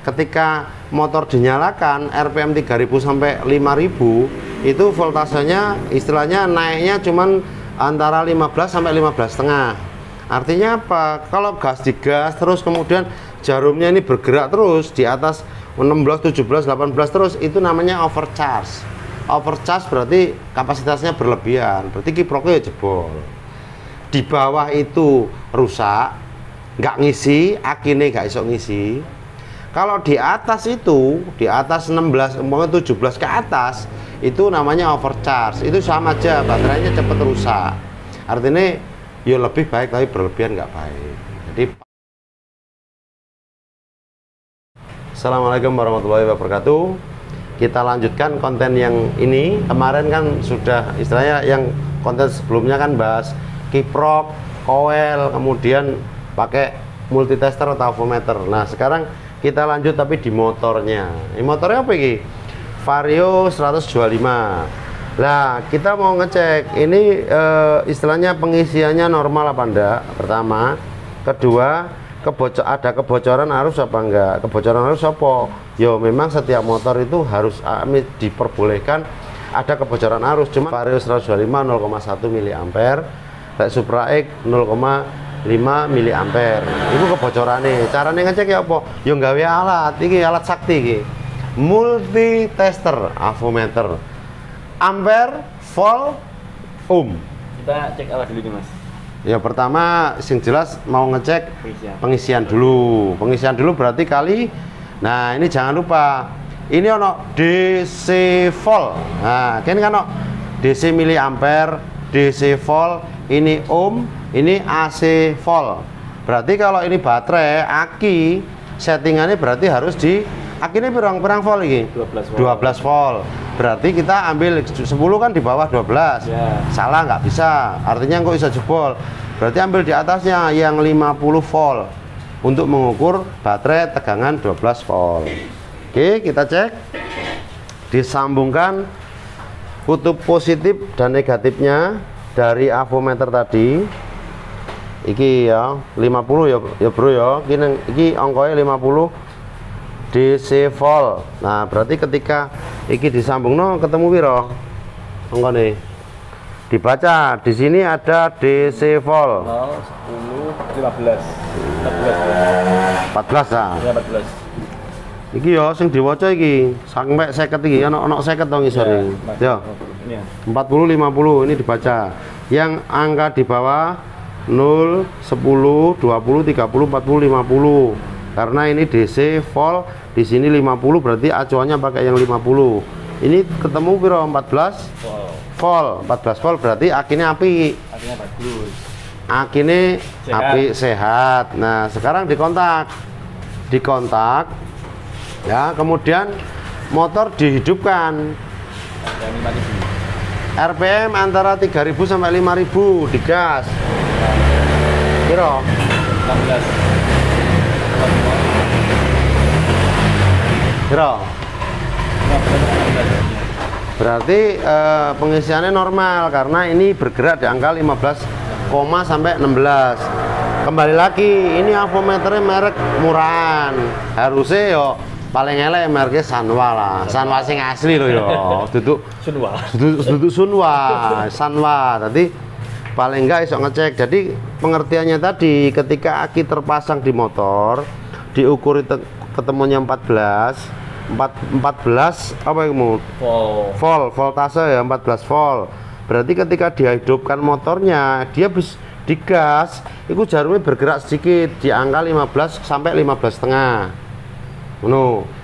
ketika motor dinyalakan RPM 3000 sampai 5000 itu voltasenya istilahnya naiknya cuman antara 15 sampai 15,5. Artinya apa? Kalau gas digas terus kemudian jarumnya ini bergerak terus di atas 16, 17, 18 terus, itu namanya overcharge. Overcharge berarti kapasitasnya berlebihan, berarti kiproknya jebol. Di bawah itu rusak, nggak ngisi, akine nggak iso ngisi. Kalau di atas itu, di atas 16, umpamanya 17 ke atas, itu namanya overcharge. Itu sama aja, baterainya cepat rusak. Artinya ya lebih baik tapi berlebihan nggak baik. Jadi Assalamualaikum warahmatullahi wabarakatuh. Kita lanjutkan konten yang ini. Kemarin kan sudah istilahnya yang konten sebelumnya kan bahas kiprok, coil, kemudian pakai multitester atau avometer. Nah sekarang kita lanjut tapi di motornya. Ini motornya apa ini? Vario 125. Nah kita mau ngecek ini istilahnya pengisiannya normal apa enggak, pertama. Kedua, ada kebocoran arus apa enggak. Kebocoran arus apa? Yo memang setiap motor itu harus diperbolehkan ada kebocoran arus. Cuma Vario 125 0,1 mA, Supra X 0,5 mA. Itu kebocorannya. Caranya ngecek ya apa? Yo nggawe alat, ini alat sakti iki. Multitester avometer. Ampere, volt, ohm. Kita cek apa dulu nih mas? Ya pertama sing jelas mau ngecek pengisian dulu. Pengisian dulu berarti kali. Nah ini jangan lupa ini ono DC volt. Nah ini kan ono DC miliampere, DC volt, ini ohm, ini AC volt. Berarti kalau ini baterai aki settingannya berarti harus di aki ini perang volt ini 12 volt. Berarti kita ambil 10 kan di bawah 12 ya. Salah nggak bisa, artinya kok bisa jebol. Berarti ambil di atasnya yang 50 volt untuk mengukur baterai tegangan 12 volt. Oke, kita cek. Disambungkan kutub positif dan negatifnya dari avometer tadi. Iki ya 50 ya bro ya. Iki angkanya 50 DC volt. Nah berarti ketika iki disambung ketemu piro angkane, dibaca di sini ada DC volt 0, 10, 15 14 lah ya, 14 iki ya sing diwaca iki sampai 50 iki ana 50 to ngisor iki ya 40 50 ini dibaca. Yang angka di bawah 0 10 20 30 40 50 karena ini DC volt, di sini 50 berarti acuannya pakai yang 50. Ini ketemu piro 14 volt. 14 volt berarti akinya api. Akinya bagus. Akine api sehat. Nah, sekarang dikontak. Ya, kemudian motor dihidupkan. RPM antara 3000 sampai 5000 digas. Piro? 16. Berarti pengisiannya normal karena ini bergerak di angka 15, sampai 16. Kembali lagi ini avometernya merek murahan, harusnya yo paling elek mereknya Sanwa lah. Sanwa sing asli loh yo, duduk Sunwa, Sanwa. Tadi paling enggak iso ngecek. Jadi pengertiannya tadi ketika aki terpasang di motor diukur ketemunya 14 apa yang mau voltase ya 14 volt. Berarti ketika dihidupkan motornya dia digas itu jarumnya bergerak sedikit di angka 15 sampai 15,5.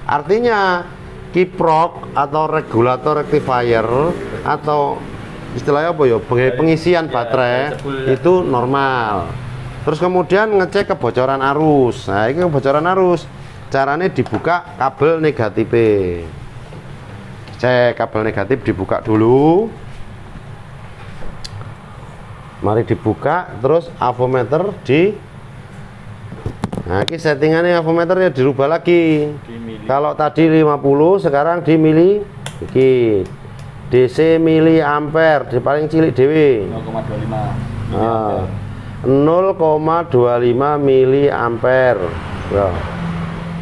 Artinya kiprok atau regulator rectifier atau istilahnya apa ya pengisian baterai itu normal. Terus kemudian ngecek kebocoran arus. Nah ini kebocoran arus caranya dibuka kabel negatif. Cek kabel negatif dibuka dulu. Mari dibuka, terus avometer nah ini settingannya avometernya dirubah lagi. Kalau tadi 50 sekarang di mili iki DC miliampere di paling cilik dewe 0,25 miliampere.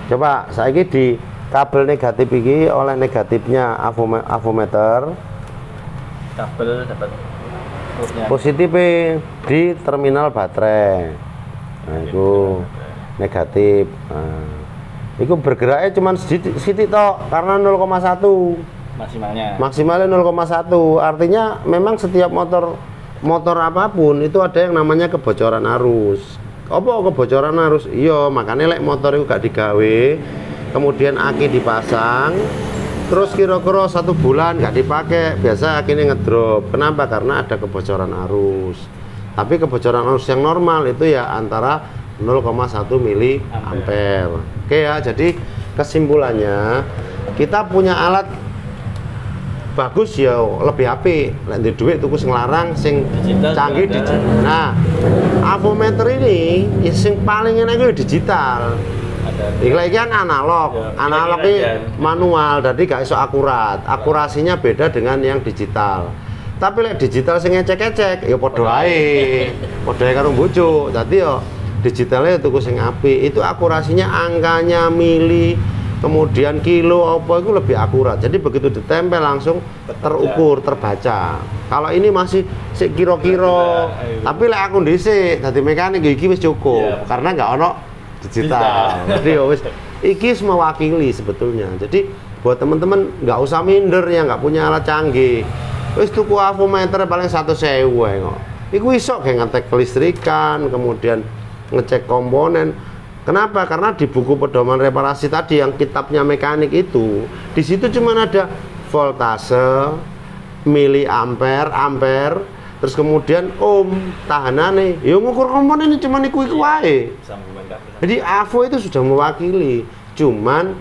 Coba saiki di kabel negatif iki oleh negatifnya avometer, Kabel dapat plusnya. positif di terminal baterai. Nah, itu negatif. Nah, itu bergeraknya cuma sedikit tok karena 0,1. Maksimalnya. Maksimalnya 0,1. Artinya memang setiap motor apapun itu ada yang namanya kebocoran arus. Apa kebocoran arus? Iya, makanya lek motor itu gak digawe, kemudian aki dipasang, terus kira-kira 1 bulan gak dipakai, biasa akinya ngedrop. Kenapa? Karena ada kebocoran arus. Tapi kebocoran arus yang normal itu ya antara 0,1 mili ampere. Oke ya, jadi kesimpulannya kita punya alat bagus ya lebih apik. Lek ndek dhuwit tuku sing larang sing Digital canggih juga ada. Nah, avometer ini ya sing paling enak itu digital. Ada. Iki kan analog. Ya, Analog kira-kira ini aja. manual, jadi gak iso akurat. Akurasinya beda dengan yang digital. Tapi lek digital sing ecek-ecek ya padha ae. Padha ae karo bojo. Dadi ya digitalnya tuku sing apik. Itu akurasinya angkanya mili, kemudian kilo apa itu lebih akurat. Jadi begitu ditempel langsung terukur, terbaca. Kalau ini masih sik kira-kira. Tapi lek aku dhisik dadi mekanik iki wis cukup Iya. karena nggak ono digital. Jadi ya wis iki wis mewakili sebetulnya. Jadi buat teman-teman nggak usah minder yang nggak punya alat canggih. Wis tuku avometer paling 100.000 wae kok. Iku iso kayak ngetek kelistrikan, kemudian ngecek komponen. Kenapa? Karena di buku pedoman reparasi tadi yang kitabnya mekanik itu, di situ cuma ada voltase, miliampere, ampere, terus kemudian ohm, tahanane. Ya ngukur komponen cuma iku-iku wae. Sambungan kabel. Jadi AVO itu sudah mewakili. Cuman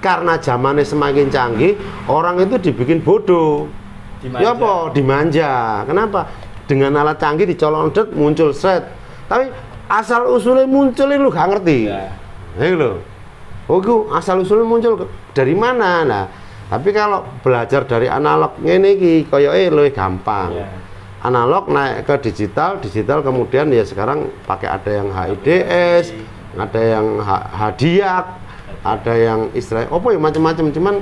karena zamannya semakin canggih, orang itu dibikin bodoh. Dimanja. Ya apa? Dimanja. Kenapa? Dengan alat canggih dicolong det muncul set. Tapi asal usulnya muncul itu lu gak ngerti. Ya. Ini loh. Oh, itu asal usulnya muncul dari mana? Nah, tapi kalau belajar dari analog ngene iki koyoke luwih gampang. Ya. Analog naik ke digital, digital kemudian ya sekarang pakai ada yang HIDS, ada yang hadiak, ada yang istilah apa ya macam-macam. Cuman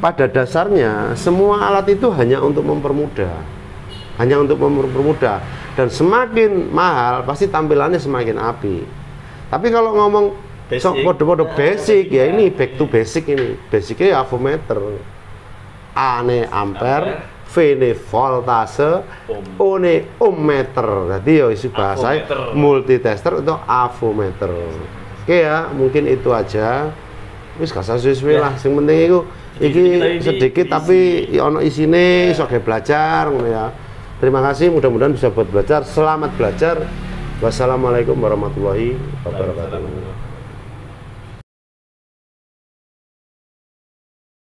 pada dasarnya semua alat itu hanya untuk mempermudah. Hanya untuk mempermudah, dan semakin mahal pasti tampilannya semakin apik. Tapi kalau ngomong Basic. sok podo-podo basic ya ini back to basic ini. Basicnya avometer. A ne ampere, V ne voltase, O ne ohmmeter. Jadi ya isi bahasa Avometer. multitester atau avometer. Oke ya, mungkin itu aja. Wis gak usah suwe-suwe lah, sing penting itu iki sedikit tapi ono isine iso ge belajar ngono ya. Terima kasih, mudah-mudahan bisa buat belajar. Selamat belajar. Wassalamualaikum warahmatullahi wabarakatuh.